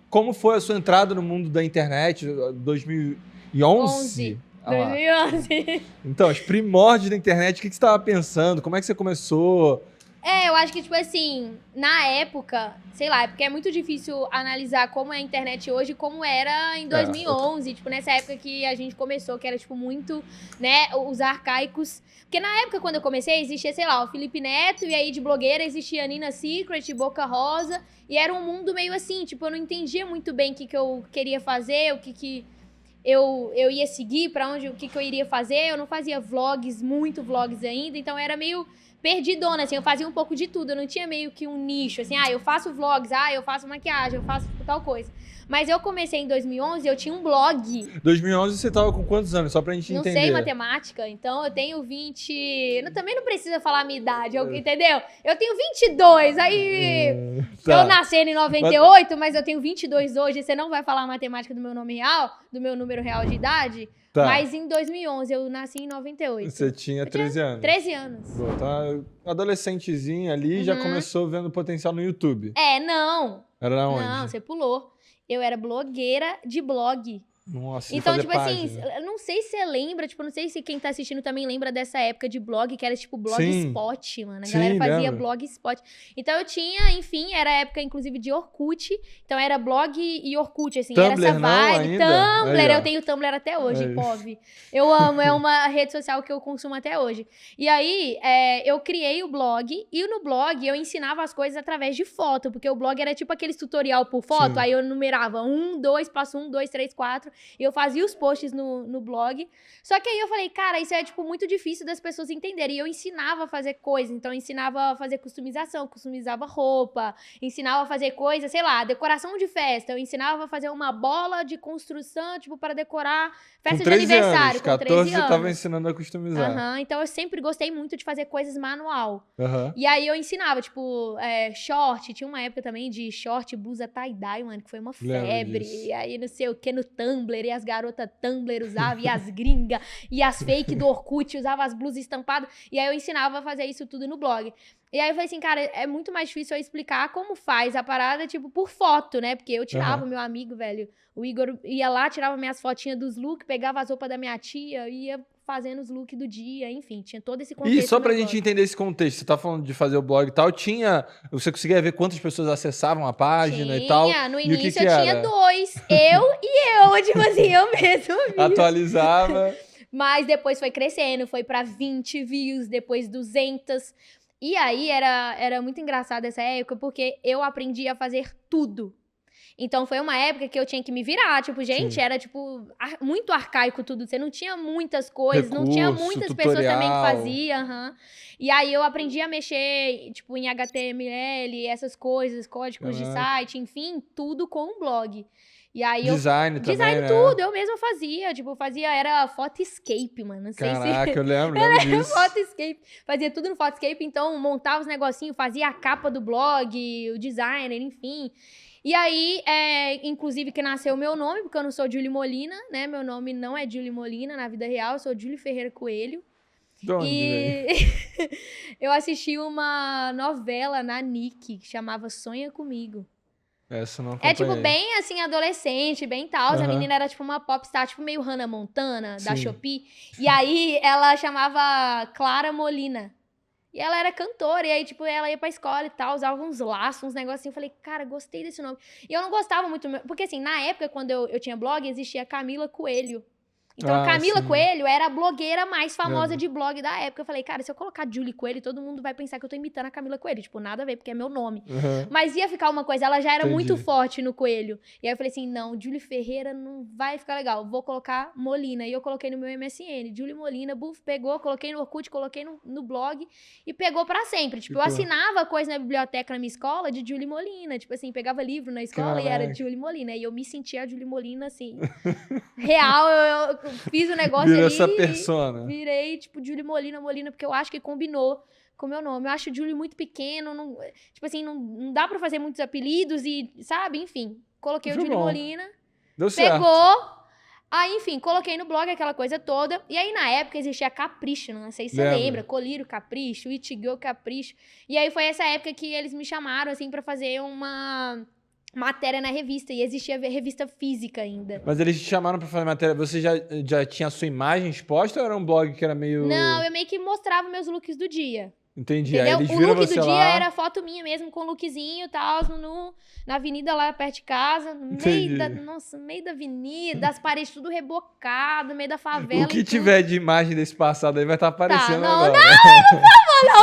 como foi a sua entrada no mundo da internet? 2011? 2011. Então, os primórdios da internet, o que você estava pensando? Como é que você começou? Eu acho que, tipo assim, na época, sei lá, porque é muito difícil analisar como é a internet hoje e como era em 2011, tipo, nessa época que a gente começou, que era, tipo, muito, né, os arcaicos. Porque na época, quando eu comecei, existia, sei lá, o Felipe Neto, e aí de blogueira existia a Nina Secret, Boca Rosa, e era um mundo meio assim, tipo, eu não entendia muito bem o que eu queria fazer, o que eu ia seguir, pra onde, o que eu iria fazer. Eu não fazia vlogs, muito vlogs ainda, então era meio perdidona, assim, eu fazia um pouco de tudo, eu não tinha meio que um nicho, assim, eu faço vlogs, eu faço maquiagem, eu faço tal coisa. Mas eu comecei em 2011, eu tinha um blog. 2011 você tava com quantos anos? Só pra gente entender. Não sei matemática, então eu tenho 20... Também não precisa falar a minha idade, entendeu? Eu tenho 22, aí... Eu nasci em 98, mas eu tenho 22 hoje, você não vai falar a matemática do meu nome real, do meu número real de idade, mas em 2011, eu nasci em 98. Você tinha 13 anos. 13 anos. Pô, tá adolescentezinha ali, já começou vendo potencial no YouTube. Não. Era onde? Não, você pulou. Eu era blogueira de blog. Nossa, então, tipo assim, eu não sei se você lembra, tipo, não sei se quem tá assistindo também lembra dessa época de blog, que era tipo blogspot, mano. A galera fazia blogspot. Então eu tinha, enfim, era a época, inclusive, de Orkut. Então era blog e Orkut, assim, Tumblr, era essa vibe. Tumblr, aí, eu tenho Tumblr até hoje, POV. Eu amo, é uma rede social que eu consumo até hoje. E aí, eu criei o blog, e no blog eu ensinava as coisas através de foto, porque o blog era tipo aqueles tutorial por foto, aí eu numerava 1, 2, passo 1, 2, 3, 4, e eu fazia os posts no blog. Só que aí eu falei, cara, isso é, tipo, muito difícil das pessoas entenderem. E eu ensinava a fazer coisas. Então, eu ensinava a fazer customização, customizava roupa, ensinava a fazer coisas, sei lá, decoração de festa. Eu ensinava a fazer uma bola de construção, tipo, para decorar festa de aniversário. Com 13 anos. Você tava ensinando a customizar. Então, eu sempre gostei muito de fazer coisas manual. E aí, eu ensinava, tipo, short. Tinha uma época também de short, blusa tie-dye, mano, que foi uma febre. E aí, não sei o que, no Tumblr, e as garotas Tumblr usavam, e as gringas, e as fake do Orkut usavam as blusas estampadas. E aí eu ensinava a fazer isso tudo no blog. E aí eu falei assim, cara, é muito mais difícil eu explicar como faz a parada, tipo, por foto, né? Porque eu tirava, meu amigo, velho, o Igor ia lá, tirava minhas fotinhas dos looks, pegava as roupas da minha tia, ia fazendo os looks do dia, enfim, tinha todo esse contexto. E só pra gente entender esse contexto, você tá falando de fazer o blog e tal, você conseguia ver quantas pessoas acessavam a página e tal? No início eu tinha 2, eu, tipo assim, eu mesmo. Atualizava. Mas depois foi crescendo, foi pra 20 views, depois 200. E aí era muito engraçado essa época, porque eu aprendi a fazer tudo. Então foi uma época que eu tinha que me virar, tipo, gente, era tipo muito arcaico tudo, você não tinha muitas coisas, não tinha muitas pessoas também que faziam, E aí eu aprendi a mexer, tipo, em HTML, essas coisas, códigos de site, enfim, tudo com um blog. E aí design também, né? tudo, eu mesma fazia, tipo, era Photoscape, mano, não sei Caraca, eu lembro disso. Photoscape, fazia tudo no Photoscape, então montava os negocinhos, fazia a capa do blog, o designer, enfim. E aí, inclusive, que nasceu o meu nome, porque eu não sou Julie Molina, né? Meu nome não é Julie Molina na vida real, eu sou Julie Ferreira Coelho. De onde eu assisti uma novela na Nick, que chamava Sonha Comigo. Essa não acompanhei. Tipo, bem assim, adolescente, bem tal. A menina era tipo uma popstar, tipo meio Hannah Montana, da Shopee. E aí, ela chamava Clara Molina. E ela era cantora, e aí, tipo, ela ia pra escola e tal, usava uns laços, uns negocinhos. Eu falei, cara, gostei desse nome. E eu não gostava muito, porque assim, na época, quando eu tinha blog, existia a Camila Coelho. Então, a Camila Coelho era a blogueira mais famosa de blog da época. Eu falei, cara, se eu colocar Julie Coelho, todo mundo vai pensar que eu tô imitando a Camila Coelho. Tipo, nada a ver, porque é meu nome. Mas ia ficar uma coisa, ela já era muito forte no Coelho. E aí eu falei assim, não, Julie Ferreira não vai ficar legal. Vou colocar Molina. E eu coloquei no meu MSN, Julie Molina, pegou, coloquei no Orkut, coloquei no blog e pegou pra sempre. Tipo, eu assinava coisa na biblioteca na minha escola de Julie Molina. Tipo assim, pegava livro na escola e era Julie Molina. E eu me sentia a Julie Molina, assim, real, eu fiz o negócio ali. Essa persona. Virei, tipo, Julie Molina, porque eu acho que combinou com o meu nome. Eu acho o Julie muito pequeno, tipo assim, não dá pra fazer muitos apelidos e, sabe? Enfim, coloquei o Julie Molina. Deu certo. Pegou. Aí, enfim, coloquei no blog aquela coisa toda. E aí, na época, existia Capricho, não sei se você lembra. Colírio Capricho, Itigyo Capricho. E aí, foi essa época que eles me chamaram, assim, pra fazer uma matéria na revista. E existia revista física ainda. Mas eles te chamaram pra fazer matéria. Você já tinha a sua imagem exposta ou era um blog que era meio... Não, eu meio que mostrava meus looks do dia. Entendi. Entendeu? Aí eles O viram look você do dia lá... era foto minha mesmo, com lookzinho e tal, na avenida lá perto de casa, no Entendi. meio no meio da avenida, as paredes tudo rebocado, no meio da favela. O que e tiver de imagem desse passado aí vai estar aparecendo não, agora.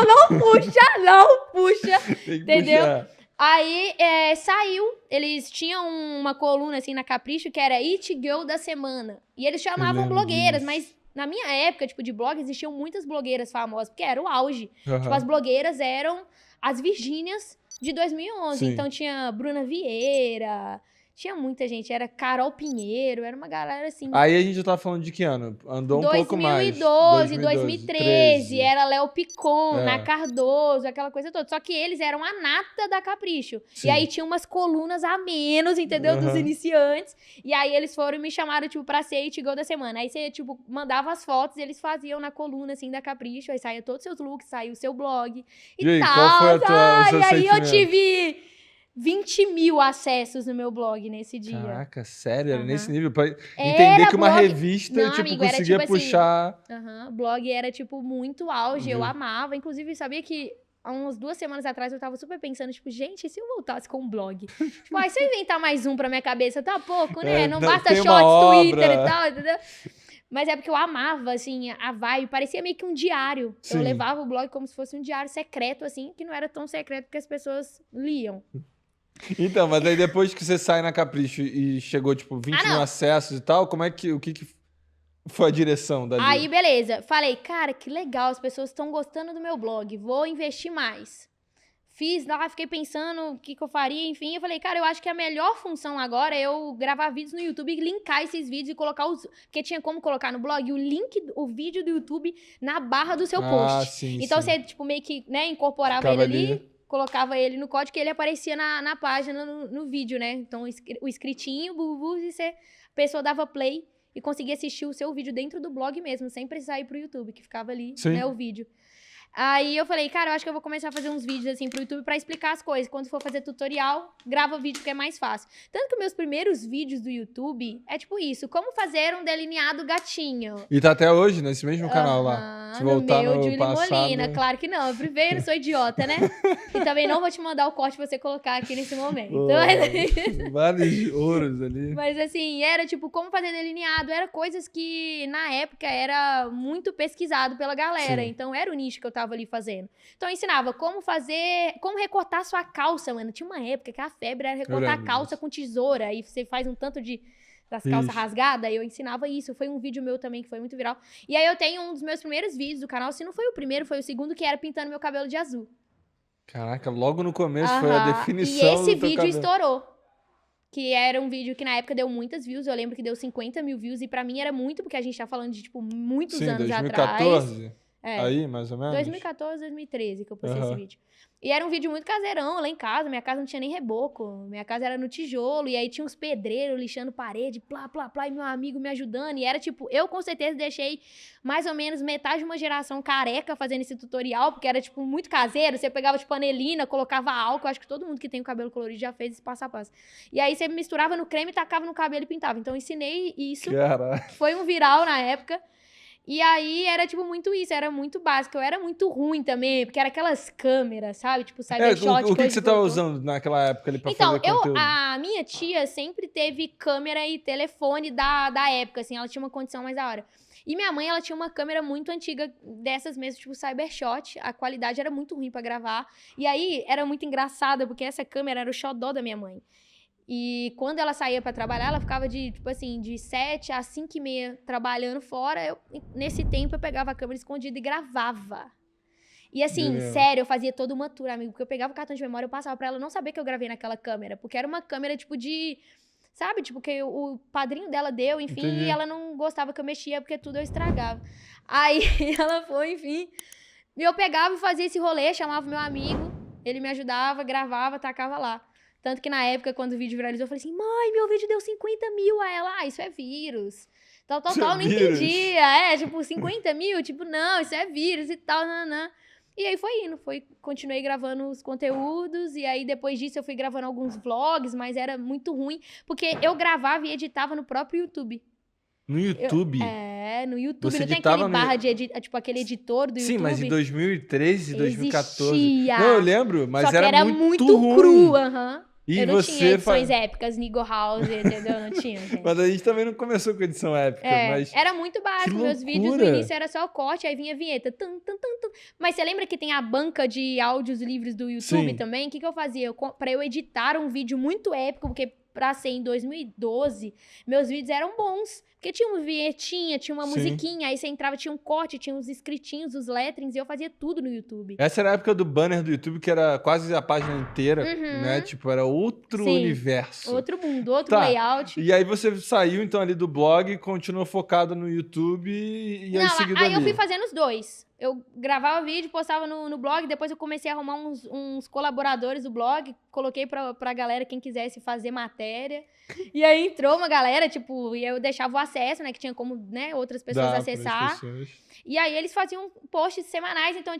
não puxa, não puxa. Tem que Entendeu? puxar. Aí saiu, eles tinham uma coluna assim na Capricho que era It Girl da Semana. E eles chamavam lembro blogueiras, disso. mas na minha época, tipo, de blog, existiam muitas blogueiras famosas, porque era o auge. Aham. Tipo, as blogueiras eram as Virgínias de 2011. Sim. Então tinha Bruna Vieira, tinha muita gente, era Carol Pinheiro, era uma galera assim. Aí a gente já tava falando de que ano? Andou um pouco mais. 2012, 2013, era Léo Picon, É. Ana Cardoso, aquela coisa toda. Só que eles eram a nata da Capricho. Sim. E aí tinha umas colunas a menos, entendeu? Dos Aham. iniciantes. E aí eles foram e me chamaram, tipo, pra ser It Girl da semana. Aí você, tipo, mandava as fotos e eles faziam na coluna, assim, da Capricho. Aí saía todos os seus looks, saía o seu blog e aí, tal. qual foi o seu E aí eu sentimento? tive 20 mil acessos no meu blog nesse dia. Caraca, sério? Era Aham. nesse nível? Pra Era entender que uma blog- revista, Não, tipo, amigo, era conseguia tipo assim, puxar... Aham, blog era, tipo, muito auge, eu Uhum. amava. Inclusive, sabia que há umas 2 semanas atrás eu tava super pensando, tipo, gente, e se eu voltasse com um blog? Tipo, se eu inventar mais um pra minha cabeça, tá pouco, né? É, não não, basta tem uma shorts, Twitter obra. e tal, entendeu? Mas é porque eu amava, assim, a vibe, parecia meio que um diário. Sim. Eu levava o blog como se fosse um diário secreto, assim, que não era tão secreto porque as pessoas liam. Então, mas aí depois que você sai na Capricho e chegou, tipo, 20 mil não. acessos e tal, como é que... O que foi a direção dali? Aí, beleza. Falei, cara, que legal, as pessoas estão gostando do meu blog, vou investir mais. Fiz lá, fiquei pensando o que eu faria, enfim. Eu falei, cara, eu acho que a melhor função agora é eu gravar vídeos no YouTube e linkar esses vídeos e colocar os... Porque tinha como colocar no blog o link, o vídeo do YouTube na barra do seu post. Sim, Então sim. você, tipo, meio que, né, incorporava Ficava ele ali, ali. colocava ele no código e ele aparecia na página, no vídeo, né? Então o escritinho, e a pessoa dava play e conseguia assistir o seu vídeo dentro do blog mesmo, sem precisar ir pro YouTube, que ficava ali, Sim. né, o vídeo. Aí eu falei, cara, eu acho que eu vou começar a fazer uns vídeos assim pro YouTube pra explicar as coisas. Quando for fazer tutorial, grava vídeo que é mais fácil. Tanto que meus primeiros vídeos do YouTube é tipo isso, como fazer um delineado gatinho. E tá até hoje nesse mesmo canal lá. Aham, Se voltar meu, no Julie passado... Molina, claro que não. Primeiro, sou idiota, né? E também não vou te mandar o corte pra você colocar aqui nesse momento. Pô, Então, vários ouros ali. mas assim, era tipo, como fazer delineado, era coisas que na época era muito pesquisado pela galera, Sim. então era o nicho que eu tava ali fazendo. Então eu ensinava como fazer, como recortar sua calça, mano. Tinha uma época que a febre era recortar a lembro calça disso. com tesoura, e você faz um tanto das calças Isso. rasgadas, eu ensinava isso. Foi um vídeo meu também que foi muito viral. E aí eu tenho um dos meus primeiros vídeos do canal, se não foi o primeiro, foi o segundo, que era pintando meu cabelo de azul. Caraca, logo no começo foi a Aham. definição E esse do teu vídeo cabelo. estourou. Que era um vídeo que na época deu muitas views. Eu lembro que deu 50 mil views. E pra mim era muito, porque a gente tá falando de, tipo, muitos Sim, anos 2014, atrás. É, aí, mais ou menos? 2014, 2013 que eu postei esse Aham. vídeo. E era um vídeo muito caseirão lá em casa. Minha casa não tinha nem reboco. Minha casa era no tijolo. E aí tinha uns pedreiros lixando parede, plá, plá, plá. E meu amigo me ajudando. E era tipo, eu com certeza deixei mais ou menos metade de uma geração careca fazendo esse tutorial. Porque era tipo muito caseiro. Você pegava tipo panelina, colocava álcool. Eu acho que todo mundo que tem o cabelo colorido já fez esse passo a passo. E aí você misturava no creme, tacava no cabelo e pintava. Então eu ensinei isso. Caraca. Foi um viral na época. E aí era, tipo, muito isso, era muito básico. Eu era muito ruim também, porque era aquelas câmeras, sabe? Tipo, Cybershot, O que coisa você de tava botão. usando naquela época ali pra Então, fazer conteúdo? a minha tia sempre teve câmera e telefone da época, assim, ela tinha uma condição mais da hora. E minha mãe, ela tinha uma câmera muito antiga, dessas mesmo, tipo Cybershot, a qualidade era muito ruim pra gravar. E aí, era muito engraçada, porque essa câmera era o xodó da minha mãe. E quando ela saía pra trabalhar, ela ficava de, tipo assim, de 7 às 5h30 trabalhando fora. Nesse tempo, eu pegava a câmera escondida e gravava. E assim, Beleza. sério, eu fazia toda uma tour, amigo. Porque eu pegava o cartão de memória, eu passava pra ela não saber que eu gravei naquela câmera. Porque era uma câmera, tipo, de... Sabe? Tipo, que o padrinho dela deu, enfim. Entendi. E ela não gostava que eu mexia, porque tudo eu estragava. Aí, ela foi, enfim. E eu pegava e fazia esse rolê, chamava meu amigo. Ele me ajudava, gravava, tacava lá. Tanto que na época, quando o vídeo viralizou, eu falei assim, mãe, meu vídeo deu 50 mil. Aí ela, isso é vírus. Tal, Isso é não vírus. entendia. Tipo, 50 mil? Tipo, não, isso é vírus e tal, nanã. E aí foi indo, continuei gravando os conteúdos, e aí depois disso eu fui gravando alguns vlogs, mas era muito ruim, porque eu gravava e editava no próprio YouTube. No YouTube? No YouTube. Você não tem editava aquele barra de tipo aquele editor do YouTube? Sim, mas em 2013, 2014... Existia. Não, eu lembro, mas Só que era muito ruim. cru, aham. E eu não você tinha edições épicas, Nigo House, entendeu? Não tinha, gente. Mas a gente também não começou com edição épica, mas... Era muito básico. Meus vídeos no início era só corte, aí vinha a vinheta. Tum, tum, tum, tum. Mas você lembra que tem a banca de áudios livres do YouTube Sim. também? O que eu fazia? Pra eu editar um vídeo muito épico, porque pra ser em 2012, meus vídeos eram bons. Porque tinha uma vinhetinha, tinha uma musiquinha, aí você entrava, tinha um corte, tinha os escritinhos, os letterings, e eu fazia tudo no YouTube. Essa era a época do banner do YouTube, que era quase a página inteira, né? Tipo, era outro universo. Outro mundo, outro layout. E aí você saiu, então, ali do blog e continuou focado no YouTube e aí seguido ali. Aí eu fui fazendo os dois. Eu gravava vídeo, postava no blog, depois eu comecei a arrumar uns colaboradores do blog, coloquei pra galera, quem quisesse fazer matéria. E aí entrou uma galera, tipo, e eu deixava o acesso, né, que tinha como, né, outras pessoas acessar. E aí eles faziam posts semanais, então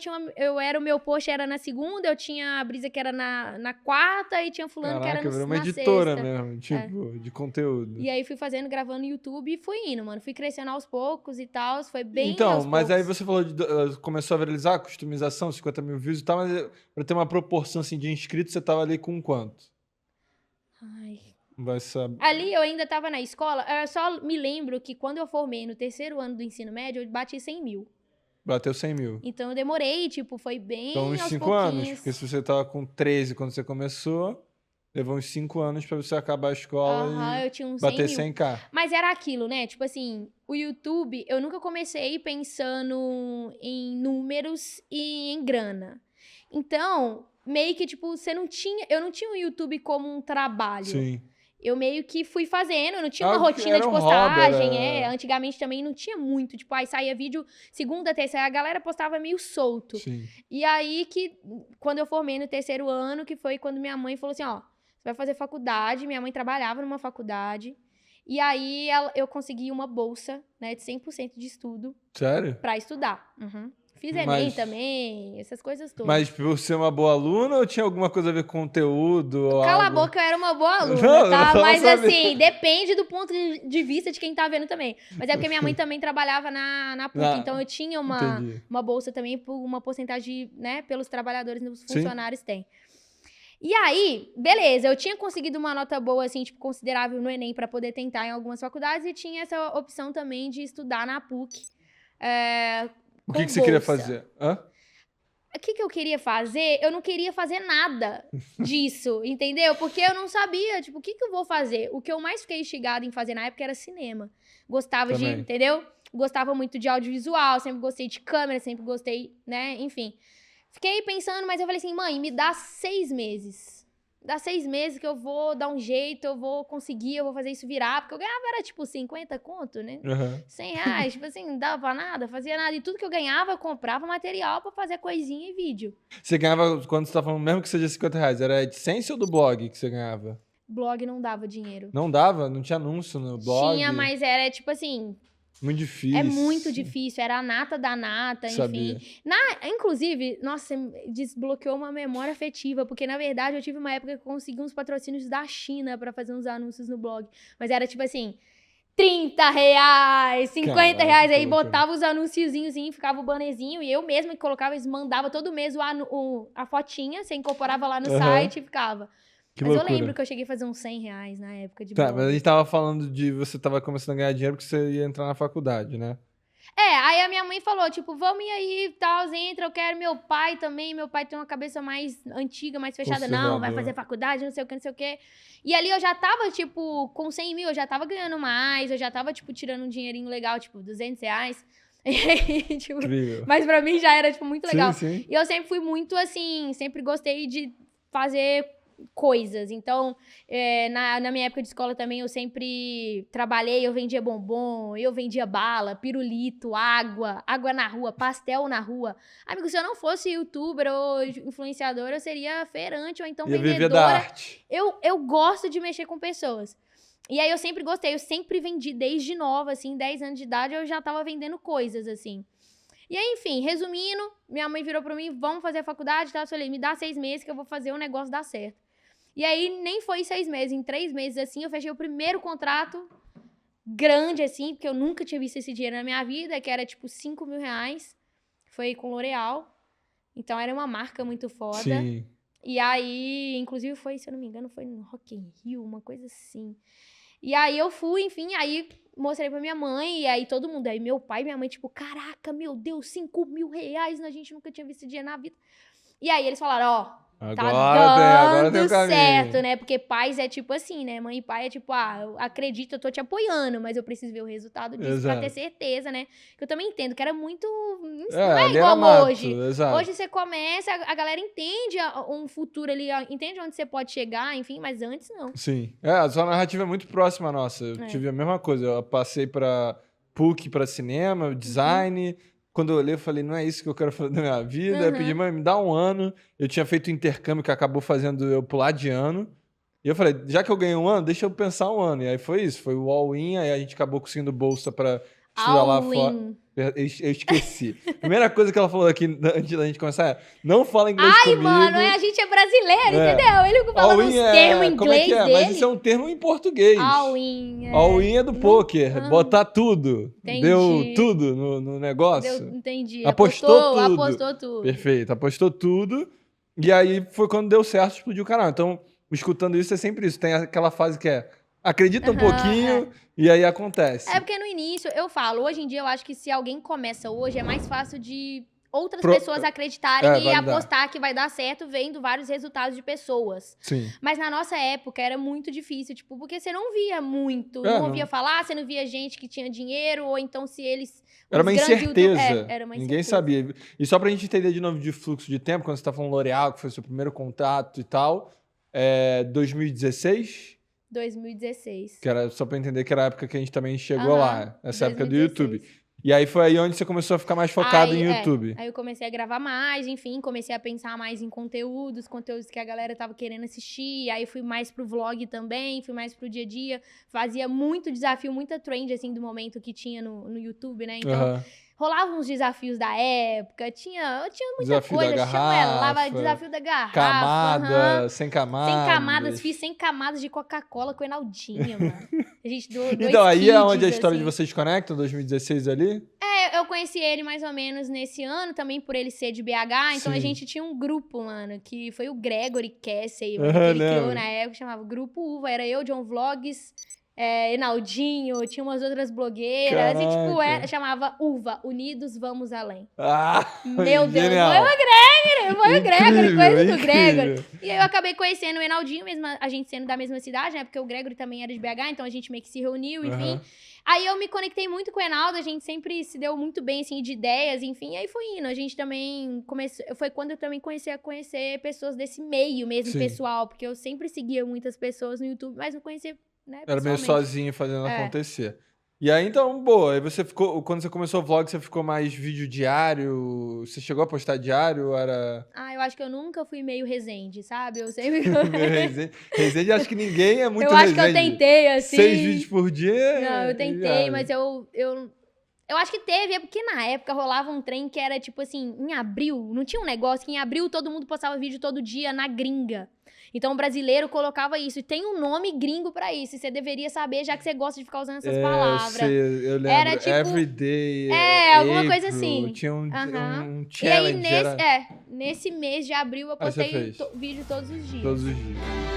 o meu post era na segunda, eu tinha a Brisa que era na quarta, e tinha fulano que era na sexta. Uma editora mesmo, tipo, de conteúdo. E aí fui fazendo, gravando no YouTube e fui indo, mano. Fui crescendo aos poucos e tal, foi bem Então, mas aí você falou, começou a viralizar, customização, 50 mil views e tal, mas pra ter uma proporção, assim, de inscritos, você tava ali com quanto? Ai... Vai saber. Ali eu ainda tava na escola, eu só me lembro que quando eu formei no 3º ano do ensino médio, eu bati 100 mil. Bateu 100 mil. Então eu demorei, tipo, foi bem então, uns 5 anos, porque se você tava com 13 quando você começou, levou uns 5 anos pra você acabar a escola e eu tinha uns bater 100 mil. 100k. Mas era aquilo, né? Tipo assim, o YouTube, eu nunca comecei pensando em números e em grana. Então, meio que, tipo, eu não tinha o YouTube como um trabalho. Sim. Eu meio que fui fazendo, eu não tinha uma rotina de postagem, Antigamente também não tinha muito, tipo, aí saía vídeo segunda, terça, a galera postava meio solto. Sim. E aí que, quando eu formei no 3º ano, que foi quando minha mãe falou assim, ó, você vai fazer faculdade, minha mãe trabalhava numa faculdade, e aí eu consegui uma bolsa, né, de 100% de estudo. Sério? Pra estudar. Fiz Enem também, essas coisas todas. Mas por ser uma boa aluna ou tinha alguma coisa a ver com conteúdo? Cala a boca, eu era uma boa aluna, tá? Mas assim, depende do ponto de vista de quem tá vendo também. Mas é porque minha mãe também trabalhava na PUC, então eu tinha uma bolsa também por uma porcentagem, né, pelos trabalhadores, os funcionários têm. E aí, beleza, eu tinha conseguido uma nota boa, assim, tipo, considerável no Enem pra poder tentar em algumas faculdades e tinha essa opção também de estudar na PUC. O que você queria fazer? O que eu queria fazer? Eu não queria fazer nada disso, entendeu? Porque eu não sabia, tipo, o que eu vou fazer? O que eu mais fiquei instigada em fazer na época era cinema. Gostava de, entendeu? Gostava muito de audiovisual, sempre gostei de câmera, sempre gostei, né? Enfim. Fiquei pensando, mas eu falei assim, mãe, me dá 6 meses. Dá 6 meses que eu vou dar um jeito, eu vou conseguir, eu vou fazer isso virar. Porque eu ganhava, era tipo 50 conto, né? 100 reais, tipo assim, não dava pra nada, fazia nada. E tudo que eu ganhava, eu comprava material pra fazer coisinha e vídeo. Você ganhava, quando você tá falando, mesmo que seja 50 reais, era a AdSense ou do blog que você ganhava? Blog não dava dinheiro. Não dava? Não tinha anúncio no blog? Tinha, mas era tipo assim... Muito difícil. É muito difícil, era a nata da nata, enfim. Inclusive, nossa, desbloqueou uma memória afetiva, porque na verdade eu tive uma época que eu consegui uns patrocínios da China pra fazer uns anúncios no blog. Mas era tipo assim, 30 reais, 50 reais, aí botava os anunciozinhos, ficava o bannerzinho, e eu mesma que colocava, eles mandavam todo mês a fotinha, você incorporava lá no site e ficava... Mas eu lembro que eu cheguei a fazer uns 100 reais na época de blog. Mas a gente tava falando de você tava começando a ganhar dinheiro porque você ia entrar na faculdade, né? Aí a minha mãe falou, tipo, vamos ir aí, tal, entra, eu quero meu pai também. Meu pai tem uma cabeça mais antiga, mais fechada. Não, vai fazer faculdade, não sei o que, não sei o que. E ali eu já tava, tipo, com 100 mil, eu já tava ganhando mais, eu já tava, tipo, tirando um dinheirinho legal, tipo, 200 reais. E aí, tipo, mas pra mim já era, tipo, muito legal. Sim. E eu sempre fui muito, assim, sempre gostei de fazer coisas. Então, na minha época de escola também, eu sempre trabalhei, eu vendia bombom, eu vendia bala, pirulito, água na rua, pastel na rua. Amigo, se eu não fosse youtuber ou influenciadora, eu seria feirante ou então vendedora. Viver da arte. Eu gosto de mexer com pessoas. E aí eu sempre gostei, eu sempre vendi desde nova, assim, 10 anos de idade, eu já tava vendendo coisas, assim. E aí, enfim, resumindo, minha mãe virou pra mim, vamos fazer a faculdade, tá? Eu falei, me dá 6 meses que eu vou fazer o negócio dar certo. E aí, nem foi 6 meses, em 3 meses, assim, eu fechei o primeiro contrato grande, assim, porque eu nunca tinha visto esse dinheiro na minha vida, que era, tipo, 5 mil reais. Foi com L'Oréal. Então, era uma marca muito foda. Sim. E aí, inclusive, foi, se eu não me engano, foi no Rock in Rio, uma coisa assim. E aí, eu fui, enfim, aí mostrei pra minha mãe, e aí todo mundo, aí meu pai e minha mãe, tipo, caraca, meu Deus, 5 mil reais, a gente nunca tinha visto esse dinheiro na vida. E aí, eles falaram, ó, Agora tem o dando caminho. certo, né? Porque pais é tipo assim, né? Mãe e pai é tipo, eu acredito, eu tô te apoiando, mas eu preciso ver o resultado disso pra ter certeza, né? Que eu também entendo que era muito... Não é ali igual era mato, hoje. exato. Hoje você começa, a galera entende um futuro ali, entende onde você pode chegar, enfim, mas antes não. Sim. A sua narrativa é muito próxima à nossa. Eu tive a mesma coisa. Eu passei pra PUC, pra cinema, design. Quando eu olhei, eu falei, não é isso que eu quero fazer na minha vida. Eu pedi, mãe, me dá um ano. Eu tinha feito um intercâmbio que acabou fazendo eu pular de ano. E eu falei, já que eu ganhei um ano, deixa eu pensar um ano. E aí foi isso, foi o all-in. Aí a gente acabou conseguindo bolsa pra estudar lá fora. Eu esqueci. A primeira coisa que ela falou aqui antes da gente começar é, não fala inglês comigo. Ai, mano, a gente é brasileiro, entendeu? Ele falando uns termos em inglês como é que é? dele. Mas isso é um termo em português. All-in. All-in é do poker. Botar tudo. Entendi. Deu tudo no negócio. Entendi. Apostou tudo. Apostou tudo. Perfeito. Apostou tudo. E aí foi quando deu certo, explodiu o canal. Então, escutando isso é sempre isso. Tem aquela fase que é acredita um pouquinho e aí acontece. É porque no início, eu falo, hoje em dia eu acho que se alguém começa hoje, é mais fácil de outras pessoas acreditarem e apostar que vai dar certo vendo vários resultados de pessoas. Sim. Mas na nossa época era muito difícil, tipo, porque você não via muito, não ouvia falar, você não via gente que tinha dinheiro, ou então se eles... Era uma incerteza. Era uma incerteza. Ninguém sabia. E só pra gente entender de novo de fluxo de tempo, quando você tá falando L'Oréal, que foi o seu primeiro contato e tal, 2016? 2016. Que era só pra entender que era a época que a gente também chegou lá. Essa 2016. época do YouTube. E aí foi aí onde você começou a ficar mais focado em YouTube. Aí eu comecei a gravar mais, enfim, comecei a pensar mais em conteúdos que a galera tava querendo assistir. Aí fui mais pro vlog também, fui mais pro dia a dia. Fazia muito desafio, muita trend, assim, do momento que tinha no YouTube, né? Então, rolavam uns desafios da época, tinha muita desafio coisa. Da garrafa, desafio da garrafa. Camada, sem camadas. Sem camadas, fiz 100 camadas de Coca-Cola com o Enaldinho, mano. A gente então, aí é onde a história assim. de vocês conectam, 2016 ali? Eu conheci ele mais ou menos nesse ano, também por ele ser de BH, então a gente tinha um grupo, mano, que foi o Gregory Casey, mano, que ele criou na época, chamava Grupo Uva, era eu, John Vlogs, Enaldinho, tinha umas outras blogueiras, e tipo, chamava Uva, Unidos Vamos Além. Meu Deus, foi o Gregory, coisa do Gregory. E aí eu acabei conhecendo o Enaldinho, mesmo a gente sendo da mesma cidade, né, porque o Gregory também era de BH, então a gente meio que se reuniu, enfim. Aí eu me conectei muito com o Enaldo, a gente sempre se deu muito bem, assim, de ideias, enfim, e aí foi indo. A gente também começou, foi quando eu também comecei a conhecer pessoas desse meio mesmo, pessoal, porque eu sempre seguia muitas pessoas no YouTube, mas não conhecia, né, era meio sozinho fazendo acontecer. E aí, então, boa, aí você ficou, quando você começou o vlog, você ficou mais vídeo diário? Você chegou a postar diário ou era... eu acho que eu nunca fui meio Resende, sabe? Eu sempre... meio Resende. Resende, acho que ninguém é muito Resende. Eu acho que eu tentei, assim... 6 vídeos por dia... Não, eu tentei, mas eu acho que teve, porque na época rolava um trem que era, tipo assim, em abril, não tinha um negócio que em abril todo mundo postava vídeo todo dia na gringa. Então o brasileiro colocava isso. E tem um nome gringo pra isso. E você deveria saber, já que você gosta de ficar usando essas palavras. Eu lembro. Era tipo... Everyday. Alguma coisa assim. Tinha um challenge. E aí, nesse mês de abril, eu postei vídeo todos os dias. Todos os dias.